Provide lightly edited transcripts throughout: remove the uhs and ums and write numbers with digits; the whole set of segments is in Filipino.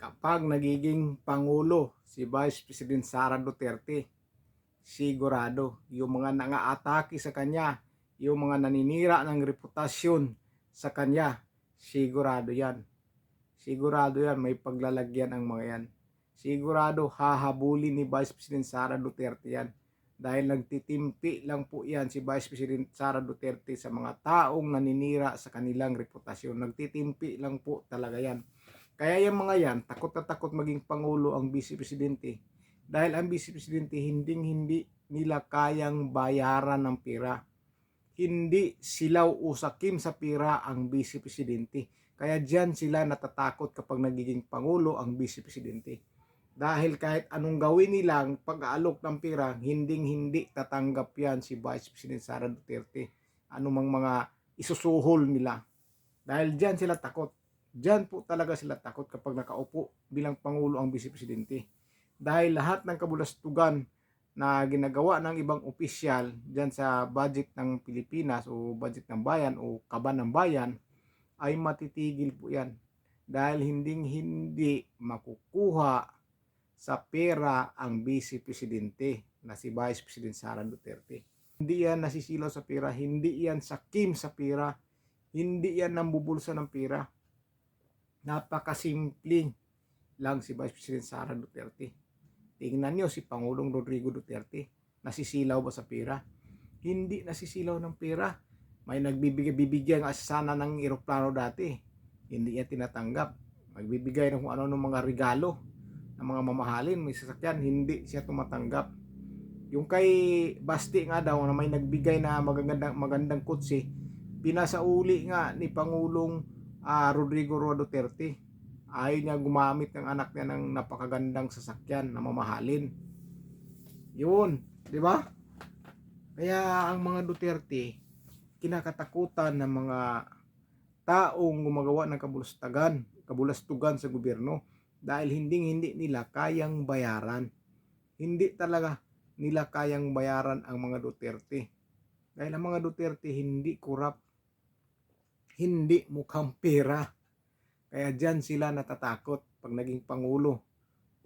Kapag nagiging Pangulo si Vice President Sara Duterte, sigurado yung mga nangaatake sa kanya, yung mga naninira ng reputasyon sa kanya, sigurado yan. Sigurado yan, may paglalagyan ang mga yan. Sigurado hahabulin ni Vice President Sara Duterte yan. Dahil nagtitimpi lang po yan si Vice President Sara Duterte sa mga taong naninira sa kanilang reputasyon. Nagtitimpi lang po talaga yan. Kaya yung mga yan, takot na takot maging Pangulo ang Vice Presidente. Dahil ang Vice Presidente hindi nila kayang bayaran ng pera. Hindi silaw o sakim sa pera ang Vice Presidente. Kaya dyan sila natatakot kapag nagiging Pangulo ang Vice Presidente. Dahil kahit anong gawin nilang pag-aalok ng pera, hindi tatanggap yan si Vice President Sara Duterte. Anumang mga isusuhol nila. Dahil dyan sila takot. Diyan po talaga sila takot kapag nakaupo bilang Pangulo ang Vice Presidente. Dahil lahat ng kabulastugan na ginagawa ng ibang opisyal diyan sa budget ng Pilipinas o budget ng bayan o kaban ng bayan ay matitigil po yan. Dahil hindi makukuha sa pera ang Vice Presidente na si Vice President Sara Duterte. Hindi yan nasisilaw sa pera, hindi yan sakim sa pera, hindi yan nambubulsa ng pera. Napakasimple lang si Vice President Sara Duterte. Tingnan nyo si Pangulong Rodrigo Duterte. Nasisilaw ba sa pera? Hindi nasisilaw ng pera. May nagbibigay nga sana ng eroplano dati. Hindi niya tinatanggap. Magbibigay ng kung ano ng mga regalo ng mga mamahalin. May sasakyan, hindi siya tumatanggap. Yung kay Basti nga daw na may nagbigay na magandang kutsi, pinasauli nga ni Pangulong Rodrigo Roa Duterte. Ayaw niya gumamit ng anak niya ng napakagandang sasakyan na mamahalin. Yun, di ba? Kaya ang mga Duterte, kinakatakutan ng mga taong gumagawa ng kabulastugan sa gobyerno dahil hindi nila kayang bayaran. Hindi talaga nila kayang bayaran ang mga Duterte. Dahil ang mga Duterte hindi korap, hindi mukhang pera. Kaya dyan sila natatakot pag naging Pangulo.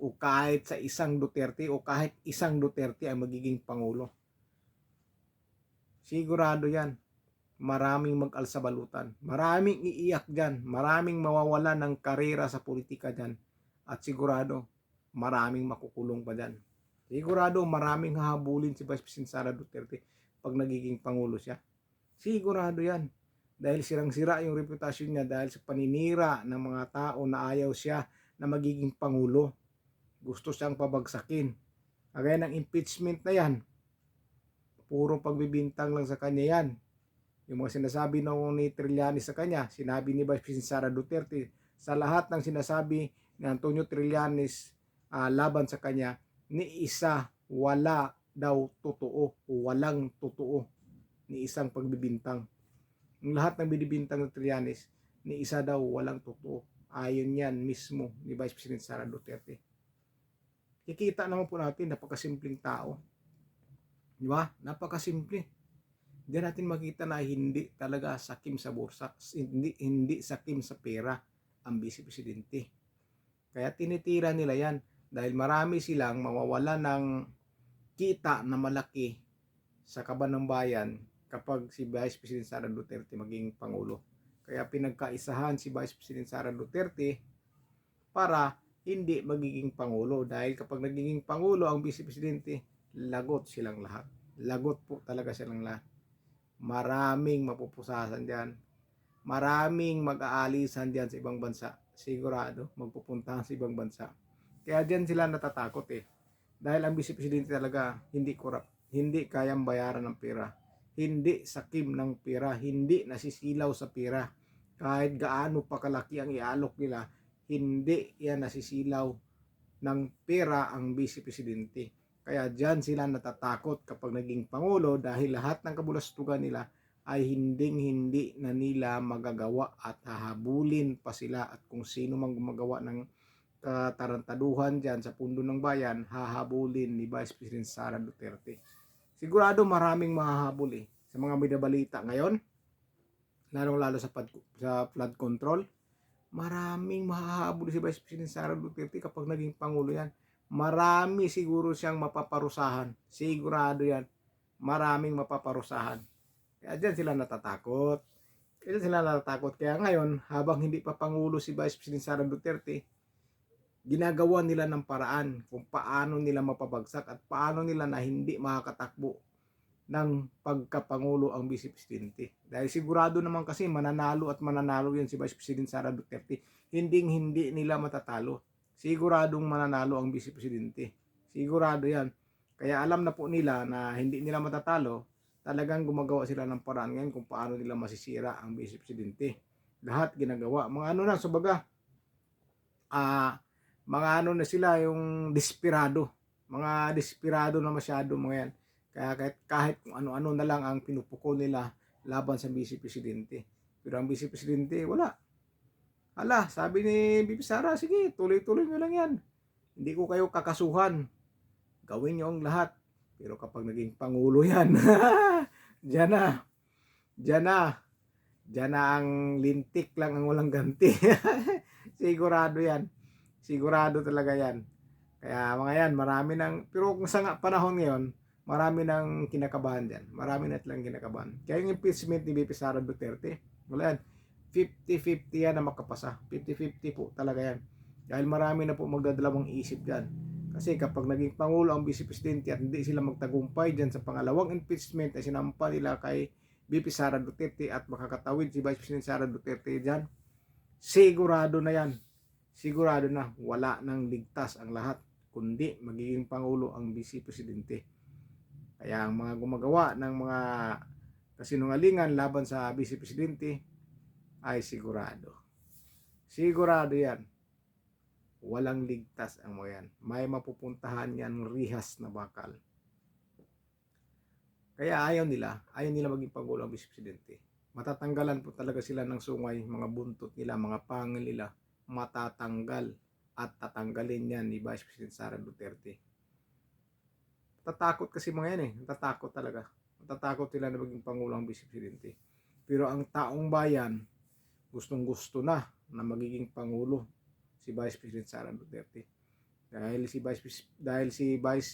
O kahit sa isang Duterte o kahit isang Duterte ang magiging Pangulo. Sigurado yan. Maraming mag-alsabalutan. Maraming iiyak dyan. Maraming mawawala ng karera sa politika dyan. At sigurado, maraming makukulong pa dyan. Sigurado, maraming hahabulin si Vice President Sara Duterte pag nagiging Pangulo siya. Sigurado yan. Dahil sirang-sira yung reputasyon niya dahil sa paninira ng mga tao na ayaw siya na magiging Pangulo. Gusto siyang pabagsakin. Kagaya ng impeachment na yan, puro pagbibintang lang sa kanya yan. Yung mga sinasabi ni Trillanes sa kanya, sinabi ni Vice President Sara Duterte, sa lahat ng sinasabi ni Antonio Trillanes laban sa kanya, ni isa wala daw totoo o walang totoo ni isang pagbibintang. Yung lahat ng binibintang ng Trillanes, ni isa daw walang totoo. Ayon yan mismo ni Vice President Sara Duterte. Kikita naman po natin, napakasimpleng tao. Di ba? Napakasimple. Diyan natin makita na hindi talaga sakim sa bursa, hindi sakim sa pera ang Vice Presidente. Kaya tinitira nila yan dahil marami silang mawawala ng kita na malaki sa kaban ng bayan kapag si Vice President Sara Duterte maging Pangulo. Kaya pinagkaisahan si Vice President Sara Duterte para hindi magiging Pangulo. Dahil kapag nagiging Pangulo ang Vice Presidente, lagot silang lahat. Lagot po talaga silang lahat. Maraming mapupusasan dyan. Maraming mag-aalisan dyan sa ibang bansa. Sigurado, magpupuntahan sa ibang bansa. Kaya dyan sila natatakot eh. Dahil ang Vice Presidente talaga hindi korap. Hindi kayang bayaran ng pera. Hindi sakim ng pera, hindi nasisilaw sa pera. Kahit gaano pa kalaki ang ialok nila, hindi yan nasisilaw ng pera ang Vice Presidente. Kaya dyan sila natatakot kapag naging Pangulo dahil lahat ng kabulastugan nila ay hindi na nila magagawa at hahabulin pa sila at kung sino mang gumagawa ng katarantaduhan dyan sa pundo ng bayan, hahabulin ni Vice President Sara Duterte. Sigurado maraming mahahabol eh. Sa mga binabalita ngayon, lalong-lalo sa flood control, maraming mahahabol si Vice President Sara Duterte kapag naging Pangulo yan. Marami siguro siyang mapaparusahan. Sigurado yan. Maraming mapaparusahan. Kaya dyan sila natatakot. Kaya ngayon, habang hindi pa Pangulo si Vice President Sara Duterte, ginagawa nila ng paraan kung paano nila mapabagsak at paano nila na hindi makakatakbo ng pagkapangulo ang Vice Presidente. Dahil sigurado naman kasi mananalo at mananalo yan si Vice President Sara Duterte. Hindi nila matatalo. Siguradong mananalo ang Vice Presidente. Sigurado yan. Kaya alam na po nila na hindi nila matatalo. Talagang gumagawa sila ng paraan ngayon kung paano nila masisira ang Vice Presidente. Lahat ginagawa. Mga ano na, sabaga, mga ano na sila, yung desperado. Mga desperado na masyado mga yan. Kaya kahit kung ano-ano na lang ang pinupuko nila laban sa Vice Presidente. Pero ang Vice Presidente, wala. Hala, sabi ni Bibi Sara, sige, tuloy-tuloy nyo lang yan. Hindi ko kayo kakasuhan. Gawin nyo ang lahat. Pero kapag naging Pangulo yan, dyan na ang lintik lang ang walang ganti. Sigurado yan. Sigurado talaga yan. Kaya mga yan, marami nang, pero kung sa panahon ngayon, marami nang kinakabahan dyan. Marami na lang kinakabahan. Kaya yung impeachment ni BP Sara Duterte, wala yan. 50-50 yan na makapasa. 50-50 po talaga yan. Dahil marami na po magdadalawang isip dyan. Kasi kapag naging Pangulo ang Vice Presidente at hindi sila magtagumpay dyan sa pangalawang impeachment ay sinampa nila kay BP Sara Duterte at makakatawid si Vice President Sara Duterte dyan, sigurado na yan. Sigurado na wala nang ligtas ang lahat kundi magiging Pangulo ang Vice Presidente. Kaya ang mga gumagawa ng mga kasinungalingan laban sa Vice Presidente ay sigurado. Sigurado yan. Walang ligtas ang mga yan. May mapupuntahan yan rihas na bakal. Kaya ayaw nila maging Pangulo ang Vice Presidente. Matatanggalan po talaga sila ng sungay, mga buntot nila, mga pangil nila, matatanggal at tatanggalin yan ni Vice President Sara Duterte. Tatakot kasi mga yan tatakot talaga. Tatakot sila na maging Pangulo ang Vice Presidente. Pero ang taong bayan, gustong-gusto na magiging Pangulo si Vice President Sara Duterte. Dahil si Vice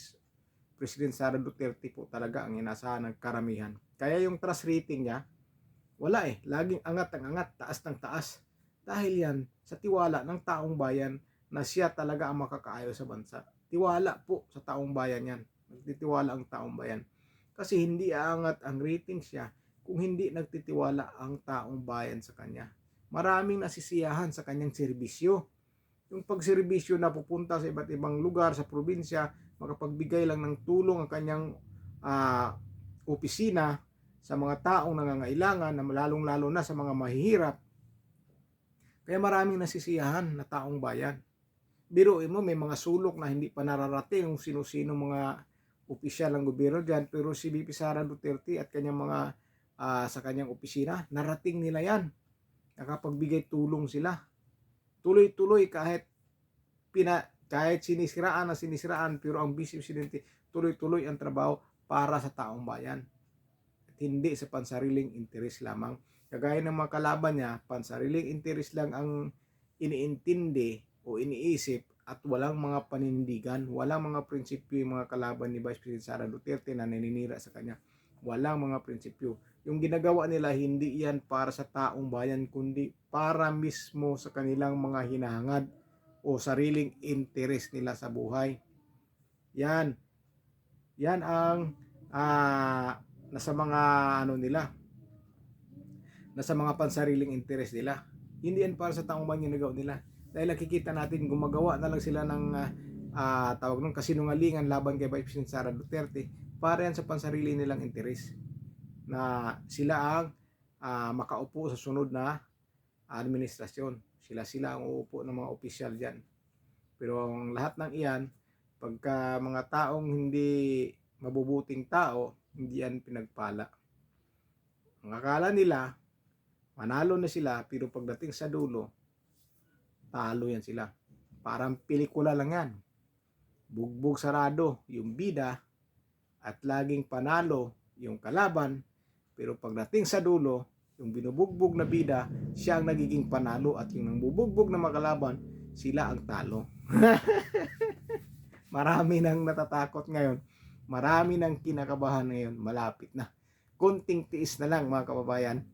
President Sara Duterte po talaga ang inasahan ng karamihan. Kaya yung trust rating niya, wala laging angat ang angat, taas ng taas. Dahil yan sa tiwala ng taong bayan na siya talaga ang makakaayos sa bansa. Tiwala po sa taong bayan yan. Nagtitiwala ang taong bayan. Kasi hindi aangat ang rating siya kung hindi nagtitiwala ang taong bayan sa kanya. Maraming nasisiyahan sa kanyang serbisyo. Yung pagserbisyo na pupunta sa iba't ibang lugar sa probinsya, makapagbigay lang ng tulong ang kanyang opisina sa mga taong nangangailangan, na lalong-lalo na sa mga mahihirap. Kaya maraming nasisiyahan na taong bayan. Biruin mo, may mga sulok na hindi pa nararating kung sino-sino mga opisyal ng gobyerno dyan, pero si BP Sara Duterte at kanyang mga sa kanyang opisina, narating nila yan. Nakapagbigay tulong sila. Tuloy-tuloy kahit sinisiraan, pero ang Vice Presidente tuloy-tuloy ang trabaho para sa taong bayan at hindi sa pansariling interes lamang. Kagaya ng mga kalaban niya, pansariling interes lang ang iniintindi o iniisip at walang mga panindigan, walang mga prinsipyo yung mga kalaban ni Vice President Sara Duterte na naninira sa kanya. Walang mga prinsipyo. Yung ginagawa nila, hindi yan para sa taong bayan, kundi para mismo sa kanilang mga hinahangad o sariling interes nila sa buhay. Yan ang nasa mga nasa mga pansariling interes nila. Hindi yan para sa taong bayan yung ginagawa nila. Dahil nakikita natin, gumagawa na lang sila ng tawag ng kasinungalingan laban kay Vice President Sara Duterte para yan sa pansarili nilang interes, na sila ang makaupo sa sunod na administrasyon. Sila ang uupo ng mga opisyal dyan. Pero ang lahat ng iyan, pagka mga taong hindi mabubuting tao, hindi yan pinagpala. Ang akala nila, manalo na sila, pero pagdating sa dulo, talo yan sila. Parang pelikula lang yan. Bugbog sarado yung bida at laging panalo yung kalaban, pero pagdating sa dulo, Yung binubugbog na bida, siya ang nagiging panalo at yung nambubugbog na makalaban, sila ang talo. Marami nang natatakot ngayon. Marami nang kinakabahan ngayon. Malapit na. Kunting tiis na lang mga kababayan.